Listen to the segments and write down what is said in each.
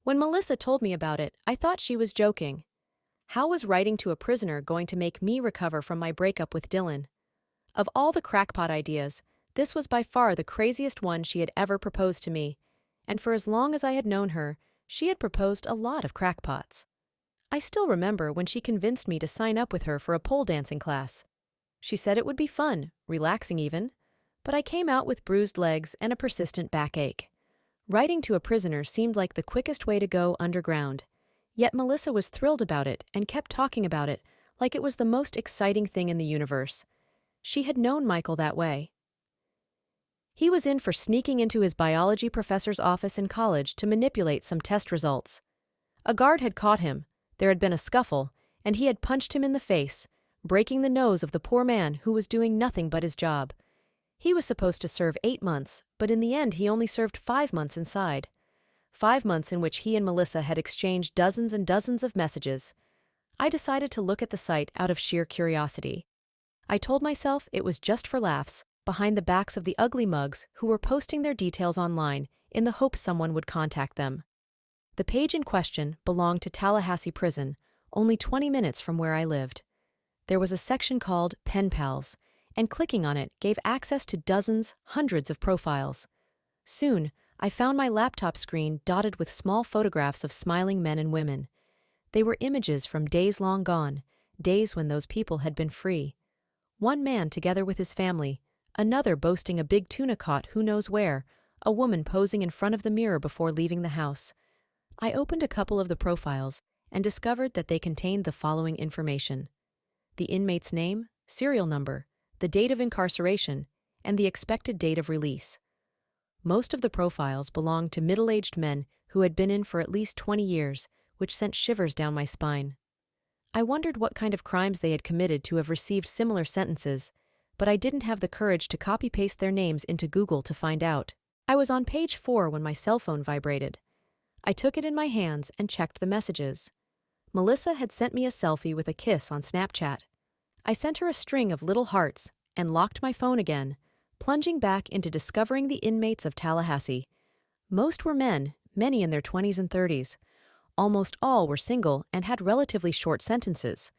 When Melissa told me about it, I thought she was joking. How was writing to a prisoner going to make me recover from my breakup with Dylan? Of all the crackpot ideas, this was by far the craziest one she had ever proposed to me, and for as long as I had known her, she had proposed a lot of crackpots. I still remember when she convinced me to sign up with her for a pole dancing class. She said it would be fun, relaxing even, but I came out with bruised legs and a persistent backache. Writing to a prisoner seemed like the quickest way to go underground, yet Melissa was thrilled about it and kept talking about it like it was the most exciting thing in the universe. She had known Michael that way. He was in for sneaking into his biology professor's office in college to manipulate some test results. A guard had caught him, there had been a scuffle, and he had punched him in the face, breaking the nose of the poor man who was doing nothing but his job. He was supposed to serve 8 months, but in the end he only served 5 months inside. 5 months in which he and Melissa had exchanged dozens and dozens of messages. I decided to look at the site out of sheer curiosity. I told myself it was just for laughs, behind the backs of the ugly mugs who were posting their details online in the hope someone would contact them. The page in question belonged to Tallahassee Prison, only 20 minutes from where I lived. There was a section called Pen Pals, and clicking on it gave access to dozens, hundreds of profiles. Soon, I found my laptop screen dotted with small photographs of smiling men and women. They were images from days long gone, days when those people had been free. One man together with his family, another boasting a big tuna caught who knows where, a woman posing in front of the mirror before leaving the house. I opened a couple of the profiles and discovered that they contained the following information: the inmate's name, serial number, the date of incarceration, and the expected date of release. Most of the profiles belonged to middle-aged men who had been in for at least 20 years, which sent shivers down my spine. I wondered what kind of crimes they had committed to have received similar sentences, but I didn't have the courage to copy-paste their names into Google to find out. I was on page 4 when my cell phone vibrated. I took it in my hands and checked the messages. Melissa had sent me a selfie with a kiss on Snapchat. I sent her a string of little hearts and locked my phone again, plunging back into discovering the inmates of Tallahassee. Most were men, many in their 20s and 30s. Almost all were single and had relatively short sentences.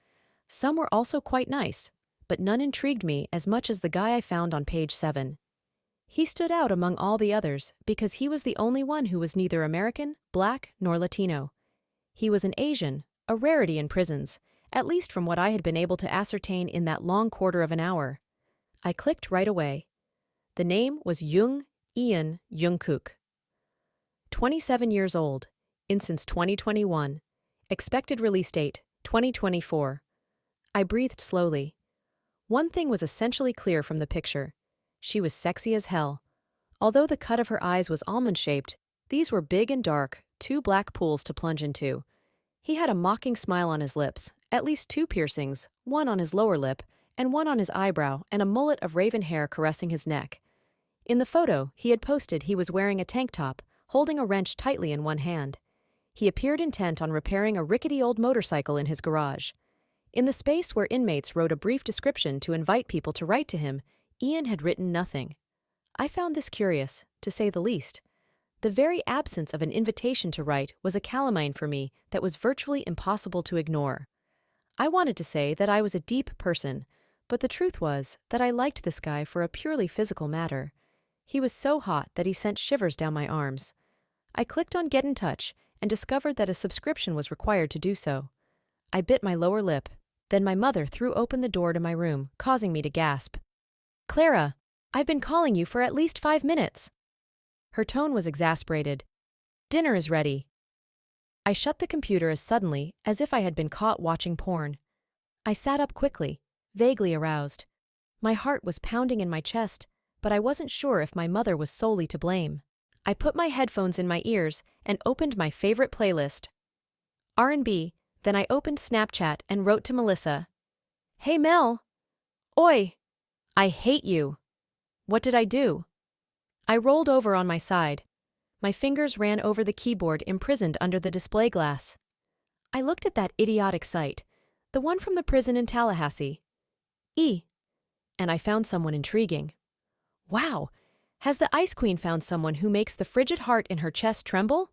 Some were also quite nice, but none intrigued me as much as the guy I found on page 7. He stood out among all the others because he was the only one who was neither American, Black, nor Latino. He was an Asian, a rarity in prisons, at least from what I had been able to ascertain in that long quarter of an hour. I clicked right away. The name was J.Jungkook. 27 years old, in since 2021. Expected release date, 2024. I breathed slowly. One thing was essentially clear from the picture. She was sexy as hell. Although the cut of her eyes was almond-shaped, these were big and dark, 2 black pools to plunge into. He had a mocking smile on his lips, at least 2 piercings, one on his lower lip, and one on his eyebrow, and a mullet of raven hair caressing his neck. In the photo he had posted he was wearing a tank top, holding a wrench tightly in one hand. He appeared intent on repairing a rickety old motorcycle in his garage. In the space where inmates wrote a brief description to invite people to write to him, Ian had written nothing. I found this curious, to say the least. The very absence of an invitation to write was a calamine for me that was virtually impossible to ignore. I wanted to say that I was a deep person, but the truth was that I liked this guy for a purely physical matter. He was so hot that he sent shivers down my arms. I clicked on Get in Touch and discovered that a subscription was required to do so. I bit my lower lip. Then my mother threw open the door to my room, causing me to gasp. "Clara, I've been calling you for at least 5 minutes." Her tone was exasperated. "Dinner is ready." I shut the computer as suddenly as if I had been caught watching porn. I sat up quickly, vaguely aroused. My heart was pounding in my chest, but I wasn't sure if my mother was solely to blame. I put my headphones in my ears and opened my favorite playlist, R&B. Then I opened Snapchat and wrote to Melissa. "Hey Mel. Oi. I hate you." What did I do? I rolled over on my side. My fingers ran over the keyboard imprisoned under the display glass. I looked at that idiotic site, the one from the prison in Tallahassee. And I found someone intriguing. Wow! Has the Ice Queen found someone who makes the frigid heart in her chest tremble?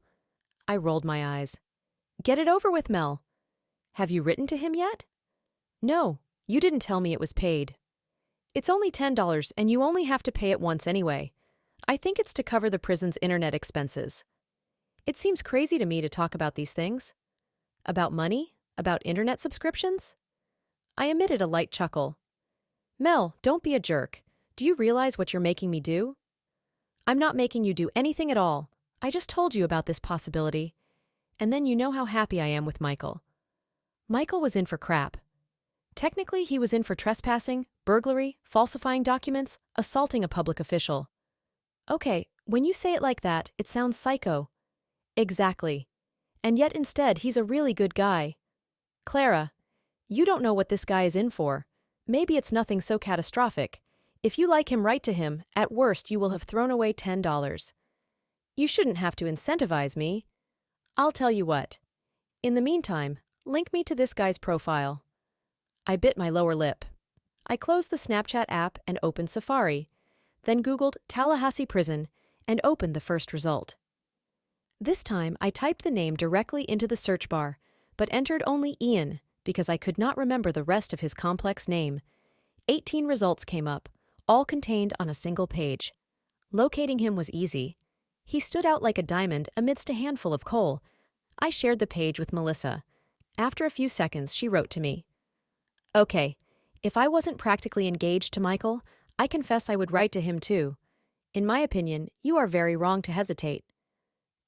I rolled my eyes. Get it over with, Mel. Have you written to him yet? No, you didn't tell me it was paid. It's only $10 and you only have to pay it once anyway. I think it's to cover the prison's internet expenses. It seems crazy to me to talk about these things. About money? About internet subscriptions? I emitted a light chuckle. Mel, don't be a jerk. Do you realize what you're making me do? I'm not making you do anything at all. I just told you about this possibility. And then you know how happy I am with Michael. Michael was in for crap. Technically, he was in for trespassing, burglary, falsifying documents, assaulting a public official. Okay, when you say it like that, it sounds psycho. Exactly. And yet instead, he's a really good guy. Clara, you don't know what this guy is in for. Maybe it's nothing so catastrophic. If you like him, write to him. At worst, you will have thrown away $10. You shouldn't have to incentivize me. I'll tell you what. In the meantime, link me to this guy's profile. I bit my lower lip. I closed the Snapchat app and opened Safari, then Googled Tallahassee Prison and opened the first result. This time, I typed the name directly into the search bar, but entered only Ian because I could not remember the rest of his complex name. 18 results came up, all contained on a single page. Locating him was easy. He stood out like a diamond amidst a handful of coal. I shared the page with Melissa. After a few seconds, she wrote to me. Okay, if I wasn't practically engaged to Michael, I confess I would write to him too. In my opinion, you are very wrong to hesitate.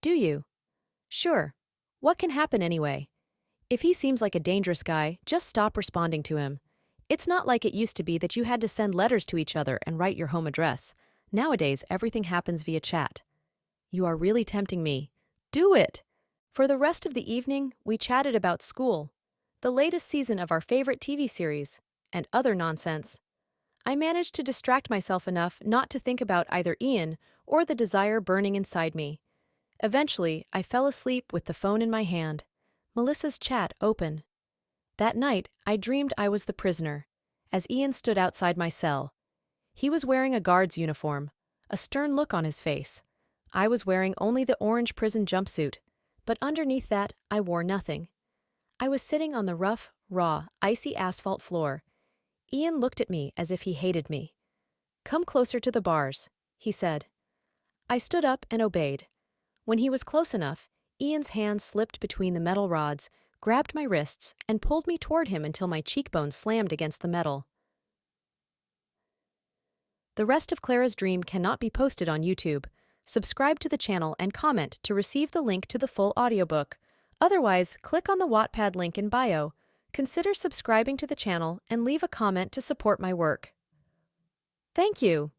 Do you? Sure. What can happen anyway? If he seems like a dangerous guy, just stop responding to him. It's not like it used to be that you had to send letters to each other and write your home address. Nowadays, everything happens via chat. You are really tempting me. Do it! For the rest of the evening, we chatted about school, the latest season of our favorite TV series, and other nonsense. I managed to distract myself enough not to think about either Ian or the desire burning inside me. Eventually, I fell asleep with the phone in my hand, Melissa's chat open. That night, I dreamed I was the prisoner, as Ian stood outside my cell. He was wearing a guard's uniform, a stern look on his face. I was wearing only the orange prison jumpsuit, but underneath that, I wore nothing. I was sitting on the rough, raw, icy asphalt floor. Ian looked at me as if he hated me. Come closer to the bars, he said. I stood up and obeyed. When he was close enough, Ian's hand slipped between the metal rods, grabbed my wrists, and pulled me toward him until my cheekbones slammed against the metal. The rest of Clara's dream cannot be posted on YouTube. Subscribe to the channel and comment to receive the link to the full audiobook. Otherwise, click on the Wattpad link in bio. Consider subscribing to the channel and leave a comment to support my work. Thank you.